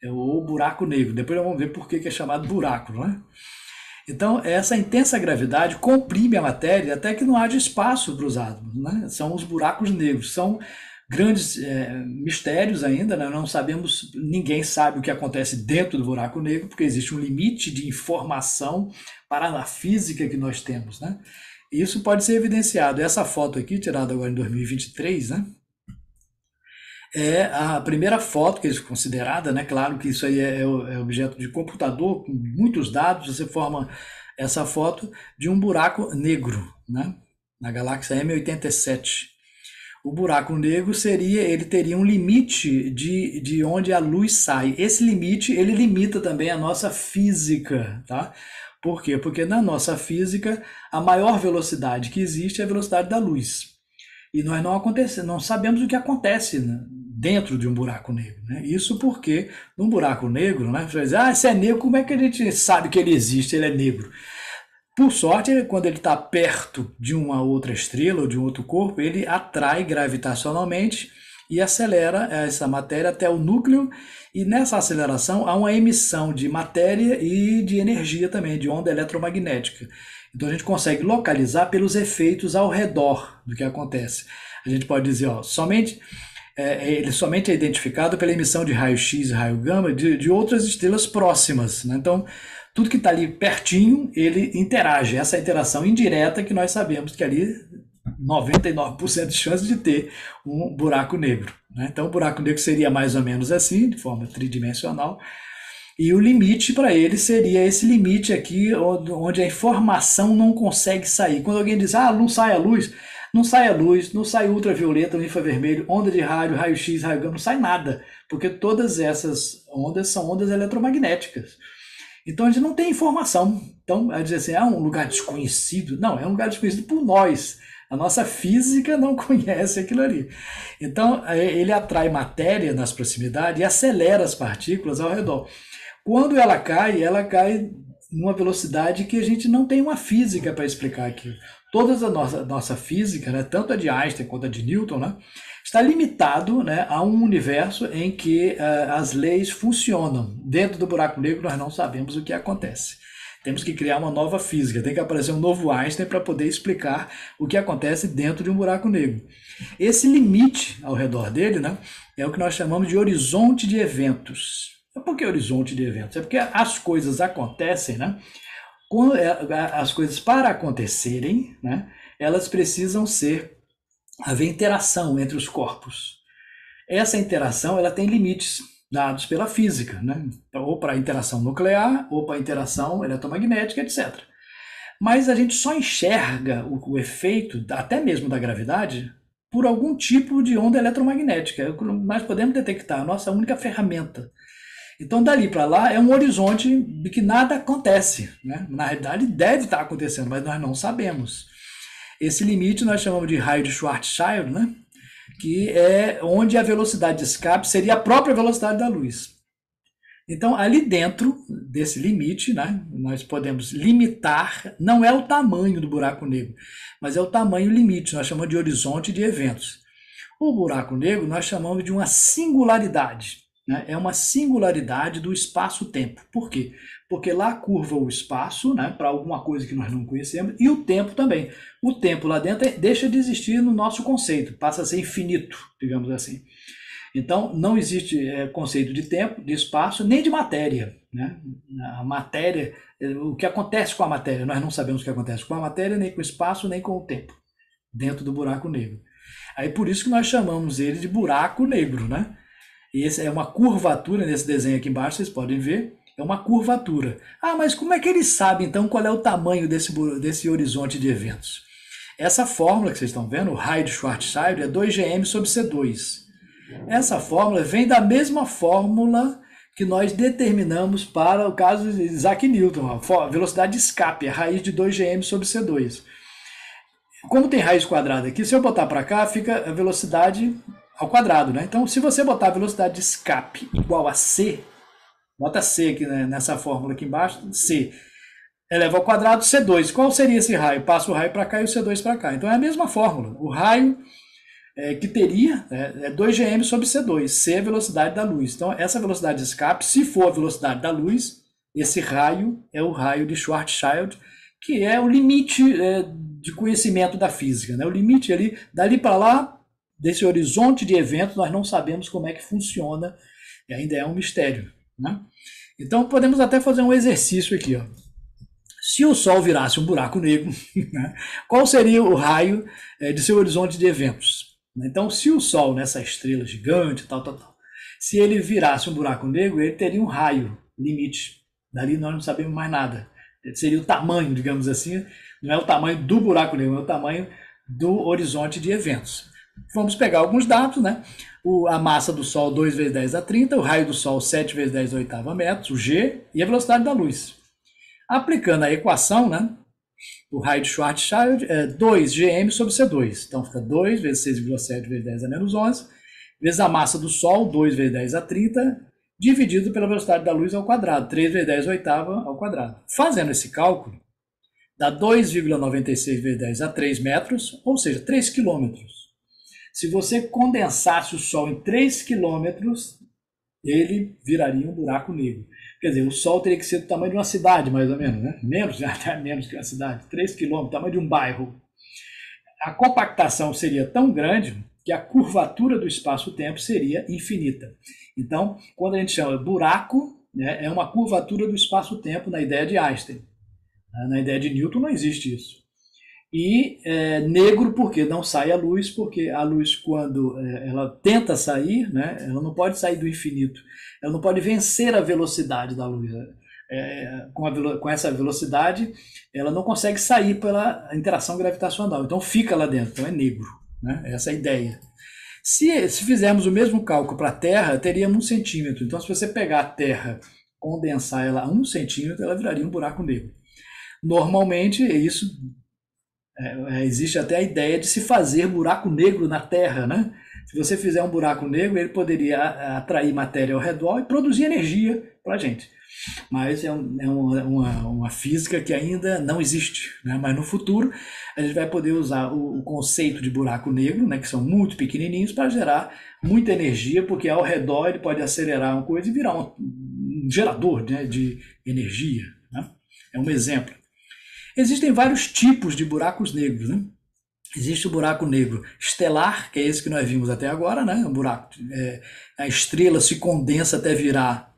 É o buraco negro. Depois vamos ver por que é chamado buraco, não é? Então, essa intensa gravidade comprime a matéria até que não haja espaço para os átomos, né? São os buracos negros, são grandes mistérios ainda, né? Não sabemos, ninguém sabe o que acontece dentro do buraco negro, porque existe um limite de informação para a física que nós temos, né? Isso pode ser evidenciado. Essa foto aqui, tirada agora em 2023, né? É a primeira foto que é considerada, né? Claro que isso aí é objeto de computador, com muitos dados, você forma essa foto de um buraco negro, né? Na galáxia M87. O buraco negro ele teria um limite de onde a luz sai. Esse limite, ele limita também a nossa física, tá? Por quê? Porque na nossa física, a maior velocidade que existe é a velocidade da luz. E nós não sabemos o que acontece, né, dentro de um buraco negro, né? Isso porque num buraco negro, né, você vai dizer, se é negro, como é que a gente sabe que ele existe, ele é negro? Por sorte, quando ele está perto de uma outra estrela ou de um outro corpo, ele atrai gravitacionalmente e acelera essa matéria até o núcleo, e nessa aceleração há uma emissão de matéria e de energia também, de onda eletromagnética. Então a gente consegue localizar pelos efeitos ao redor do que acontece. A gente pode dizer, ó, ele somente é identificado pela emissão de raio-x e raio gama de outras estrelas próximas, né? Então, tudo que está ali pertinho, ele interage. Essa interação indireta que nós sabemos que ali 99% de chance de ter um buraco negro, né? Então, o buraco negro seria mais ou menos assim, de forma tridimensional. E o limite para ele seria esse limite aqui, onde a informação não consegue sair. Quando alguém diz, não sai a luz, não sai a luz, não sai ultravioleta, infravermelho, onda de rádio, raio-x, raio gama, não sai nada, porque todas essas ondas são ondas eletromagnéticas. Então a gente não tem informação. Então, a dizer assim, é um lugar desconhecido. Não, é um lugar desconhecido por nós. A nossa física não conhece aquilo ali. Então, ele atrai matéria nas proximidades e acelera as partículas ao redor. Quando ela cai numa velocidade que a gente não tem uma física para explicar aquilo. Toda a nossa física, né, tanto a de Einstein quanto a de Newton, né, está limitado, né, a um universo em que as leis funcionam. Dentro do buraco negro nós não sabemos o que acontece. Temos que criar uma nova física, tem que aparecer um novo Einstein para poder explicar o que acontece dentro de um buraco negro. Esse limite ao redor dele, né, é o que nós chamamos de horizonte de eventos. Por que horizonte de eventos? É porque as coisas acontecem, né? Quando as coisas para acontecerem, né, elas precisam haver interação entre os corpos. Essa interação ela tem limites dados pela física, né? Ou para a interação nuclear, ou para a interação eletromagnética, etc. Mas a gente só enxerga o efeito, até mesmo da gravidade, por algum tipo de onda eletromagnética. Nós podemos detectar, a nossa única ferramenta. Então, dali para lá é um horizonte de que nada acontece, né? Na realidade, deve estar acontecendo, mas nós não sabemos. Esse limite nós chamamos de raio de Schwarzschild, né? Que é onde a velocidade de escape seria a própria velocidade da luz. Então, ali dentro desse limite, né, nós podemos limitar, não é o tamanho do buraco negro, mas é o tamanho limite, nós chamamos de horizonte de eventos. O buraco negro nós chamamos de uma singularidade. né, é uma singularidade do espaço-tempo. Por quê? Porque lá curva o espaço, né, para alguma coisa que nós não conhecemos, e o tempo também. O tempo lá dentro deixa de existir no nosso conceito, passa a ser infinito, digamos assim. Então, não existe conceito de tempo, de espaço, nem de matéria. Né? A matéria, o que acontece com a matéria, nós não sabemos o que acontece com a matéria, nem com o espaço, nem com o tempo, dentro do buraco negro. Aí por isso que nós chamamos ele de buraco negro, né? E essa é uma curvatura, nesse desenho aqui embaixo, vocês podem ver, é uma curvatura. Ah, mas como é que ele sabe, então, qual é o tamanho desse horizonte de eventos? Essa fórmula que vocês estão vendo, o raio de Schwarzschild, é 2gm sobre C2. Essa fórmula vem da mesma fórmula que nós determinamos para o caso de Isaac Newton, a velocidade de escape, a raiz de 2gm sobre C2. Como tem raiz quadrada aqui, se eu botar para cá, fica a velocidade ao quadrado, né? Então, se você botar a velocidade de escape igual a C, bota C aqui, né, nessa fórmula aqui embaixo, C eleva ao quadrado C2. Qual seria esse raio? Passa o raio para cá e o C2 para cá. Então é a mesma fórmula. O raio que teria é 2gm sobre C2. C é a velocidade da luz. Então essa velocidade de escape, se for a velocidade da luz, esse raio é o raio de Schwarzschild, que é o limite de conhecimento da física. Né? O limite ali, dali para lá, desse horizonte de eventos, nós não sabemos como é que funciona, e ainda é um mistério. Né? Então podemos até fazer um exercício aqui. Ó. Se o Sol virasse um buraco negro, né, qual seria o raio de seu horizonte de eventos? Então, se o Sol, nessa estrela gigante, se ele virasse um buraco negro, ele teria um raio limite. Dali nós não sabemos mais nada. Seria o tamanho, digamos assim, não é o tamanho do buraco negro, é o tamanho do horizonte de eventos. Vamos pegar alguns dados, né? A massa do Sol 2 vezes 10 a 30, o raio do Sol 7 vezes 10 a oitava metros, o G, e a velocidade da luz. Aplicando a equação, né? O raio de Schwarzschild é 2gm sobre C2. Então fica 2 vezes 6,7 vezes 10 a menos 11, vezes a massa do Sol, 2 vezes 10 a 30, dividido pela velocidade da luz ao quadrado, 3 vezes 10 a oitava ao quadrado. Fazendo esse cálculo, dá 2,96 vezes 10 a 3 metros, ou seja, 3 quilômetros. Se você condensasse o Sol em 3 quilômetros, ele viraria um buraco negro. Quer dizer, o Sol teria que ser do tamanho de uma cidade, mais ou menos, né? Até menos que uma cidade, 3 quilômetros, tamanho de um bairro. A compactação seria tão grande que a curvatura do espaço-tempo seria infinita. Então, quando a gente chama buraco, né, é uma curvatura do espaço-tempo na ideia de Einstein. Na ideia de Newton não existe isso. E negro porque não sai a luz, porque a luz, quando ela tenta sair, né, ela não pode sair do infinito, ela não pode vencer a velocidade da luz. Com essa velocidade, ela não consegue sair pela interação gravitacional, então fica lá dentro, então é negro. Né? Essa é a ideia. Se fizermos o mesmo cálculo para a Terra, teríamos 1 centímetro. Então, se você pegar a Terra, condensar ela a 1 centímetro, ela viraria um buraco negro. Normalmente, isso... existe até a ideia de se fazer buraco negro na Terra, né? Se você fizer um buraco negro, ele poderia atrair matéria ao redor e produzir energia para a gente. Mas é uma física que ainda não existe, né? Mas no futuro a gente vai poder usar o conceito de buraco negro, né? Que são muito pequenininhos, para gerar muita energia, porque ao redor ele pode acelerar uma coisa e virar um gerador, né, de energia. Né? É um exemplo. Existem vários tipos de buracos negros, né? Existe o buraco negro estelar, que é esse que nós vimos até agora, né? Um buraco, a estrela se condensa até virar,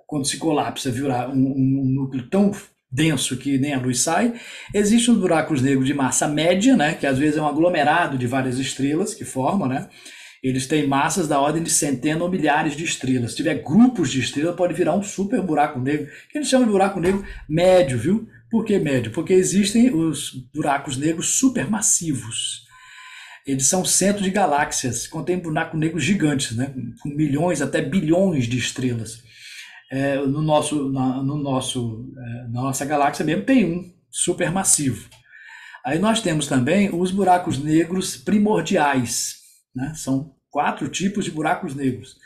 quando se colapsa, virar um núcleo tão denso que nem a luz sai. Existem os buracos negros de massa média, né? Que às vezes é um aglomerado de várias estrelas que formam, né? Eles têm massas da ordem de centenas ou milhares de estrelas. Se tiver grupos de estrelas, pode virar um super buraco negro, que eles chamam de buraco negro médio, viu? Por que médio? Porque existem os buracos negros supermassivos. Eles são centros de galáxias, contém buracos negros gigantes, né? Com milhões até bilhões de estrelas. Na nossa galáxia mesmo tem um supermassivo. Aí nós temos também os buracos negros primordiais, né? São 4 tipos de buracos negros.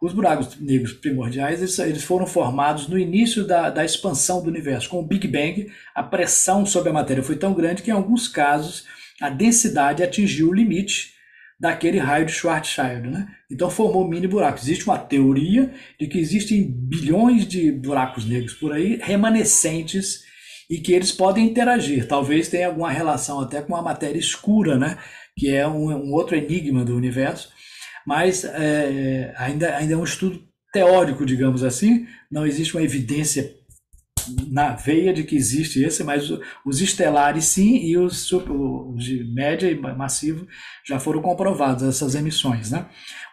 Os buracos negros primordiais, eles foram formados no início da expansão do universo. Com o Big Bang, a pressão sobre a matéria foi tão grande que, em alguns casos, a densidade atingiu o limite daquele raio de Schwarzschild, né? Então formou mini buracos. Existe uma teoria de que existem bilhões de buracos negros por aí, remanescentes, e que eles podem interagir. Talvez tenha alguma relação até com a matéria escura, né? Que é um outro enigma do universo, mas ainda é um estudo teórico, digamos assim. Não existe uma evidência na veia de que existe esse, mas os estelares sim, e os de média e massivo já foram comprovados, essas emissões, né?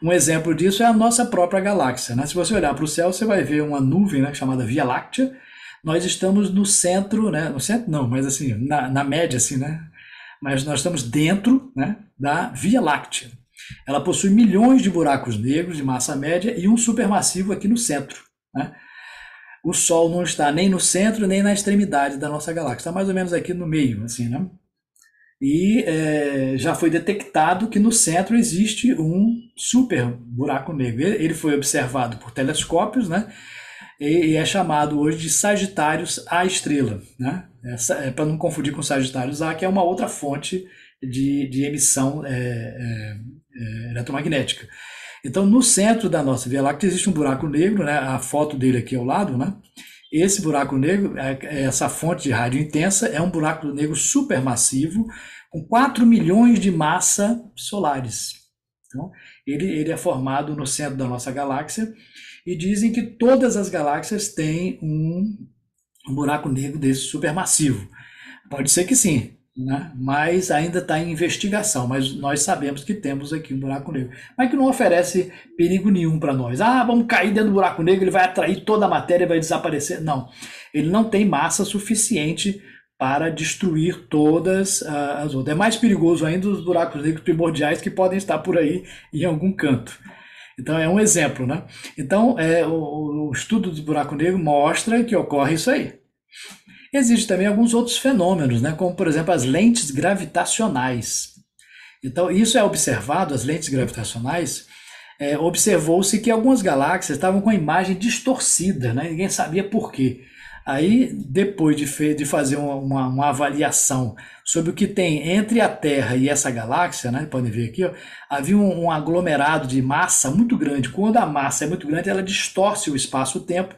Um exemplo disso é a nossa própria galáxia, né? Se você olhar para o céu, você vai ver uma nuvem, né, chamada Via Láctea. Nós estamos no centro, né? No centro não, mas assim, na média, assim, né? Mas nós estamos dentro, né, da Via Láctea. Ela possui milhões de buracos negros de massa média e um supermassivo aqui no centro, né? O Sol não está nem no centro nem na extremidade da nossa galáxia, está mais ou menos aqui no meio, assim, né? E já foi detectado que no centro existe um super buraco negro. Ele foi observado por telescópios, né? E é chamado hoje de Sagitários A estrela, né? Para não confundir com Sagitários A, que é uma outra fonte de emissão eletromagnética. Então, no centro da nossa Via Láctea existe um buraco negro, né? A foto dele aqui ao lado, né? Esse buraco negro, essa fonte de rádio intensa, é um buraco negro supermassivo com 4 milhões de massa solares. Então, ele é formado no centro da nossa galáxia e dizem que todas as galáxias têm um buraco negro desse supermassivo. Pode ser que sim, né? Mas ainda está em investigação. Mas nós sabemos que temos aqui um buraco negro, mas que não oferece perigo nenhum para nós. Ah, vamos cair dentro do buraco negro, ele vai atrair toda a matéria e vai desaparecer. Não, ele não tem massa suficiente para destruir todas as outras. É mais perigoso ainda os buracos negros primordiais que podem estar por aí em algum canto. Então é um exemplo, né? Então o estudo do buraco negro mostra que ocorre isso aí. Existem também alguns outros fenômenos, né? Como por exemplo as lentes gravitacionais. Então isso é observado, as lentes gravitacionais, observou-se que algumas galáxias estavam com a imagem distorcida, né? Ninguém sabia por quê. Aí, depois de fazer uma avaliação sobre o que tem entre a Terra e essa galáxia, né? Podem ver aqui, ó, havia um aglomerado de massa muito grande. Quando a massa é muito grande, ela distorce o espaço-tempo.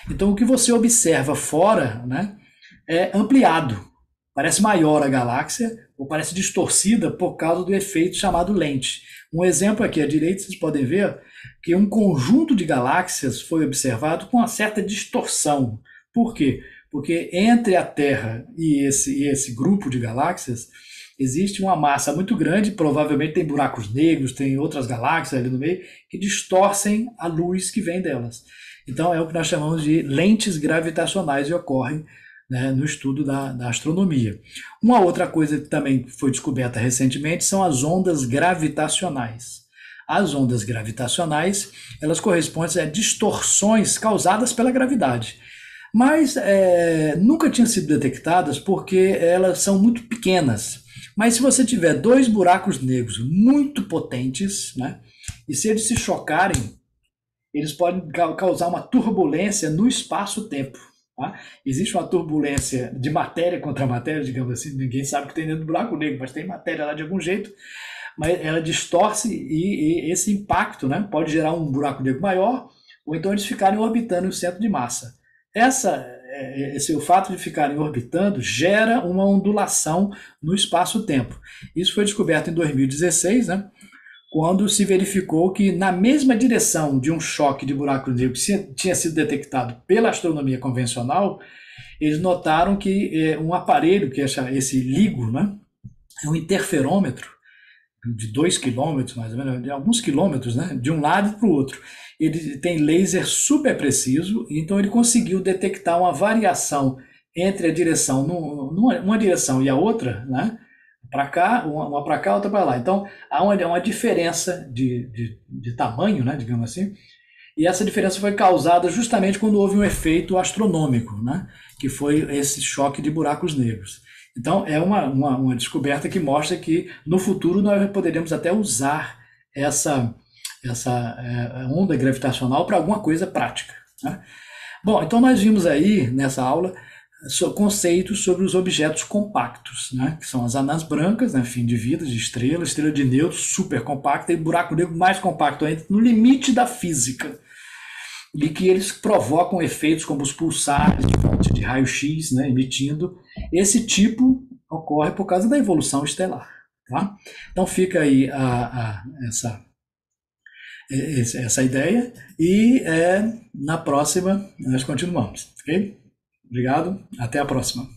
Então, o que você observa fora, né, é ampliado. Parece maior a galáxia, ou parece distorcida por causa do efeito chamado lente. Um exemplo aqui à direita, vocês podem ver que um conjunto de galáxias foi observado com uma certa distorção. Por quê? Porque entre a Terra e esse grupo de galáxias existe uma massa muito grande, provavelmente tem buracos negros, tem outras galáxias ali no meio, que distorcem a luz que vem delas. Então é o que nós chamamos de lentes gravitacionais e ocorrem, né, no estudo da astronomia. Uma outra coisa que também foi descoberta recentemente são as ondas gravitacionais. As ondas gravitacionais, elas correspondem a distorções causadas pela gravidade. Mas nunca tinham sido detectadas porque elas são muito pequenas. Mas se você tiver dois buracos negros muito potentes, né, e se eles se chocarem, eles podem causar uma turbulência no espaço-tempo. Tá? Existe uma turbulência de matéria contra matéria, digamos assim, ninguém sabe o que tem dentro do buraco negro, mas tem matéria lá de algum jeito, mas ela distorce e esse impacto, né, pode gerar um buraco negro maior, ou então eles ficarem orbitando o centro de massa. O fato de ficarem orbitando gera uma ondulação no espaço-tempo. Isso foi descoberto em 2016, né, quando se verificou que na mesma direção de um choque de buraco negro que tinha sido detectado pela astronomia convencional, eles notaram que um aparelho, que é esse LIGO, né, é um interferômetro de 2 quilômetros, mais ou menos, de alguns quilômetros, né, de um lado para o outro. Ele tem laser super preciso, então ele conseguiu detectar uma variação entre a direção, uma direção e a outra, né? Para cá, uma para cá, outra para lá. Então há uma diferença de tamanho, né, digamos assim, e essa diferença foi causada justamente quando houve um efeito astronômico, né, que foi esse choque de buracos negros. Então é uma descoberta que mostra que no futuro nós poderemos até usar essa onda gravitacional para alguma coisa prática, né? Bom, então nós vimos aí nessa aula conceitos sobre os objetos compactos, né, que são as anãs brancas, né, fim de vida de estrela, estrela de nêutron super compacta e buraco negro mais compacto ainda, no limite da física, e que eles provocam efeitos como os pulsares de fonte de raio-x, né, emitindo. Esse tipo ocorre por causa da evolução estelar. Tá? Então fica aí essa ideia e na próxima nós continuamos. Ok? Obrigado, até a próxima.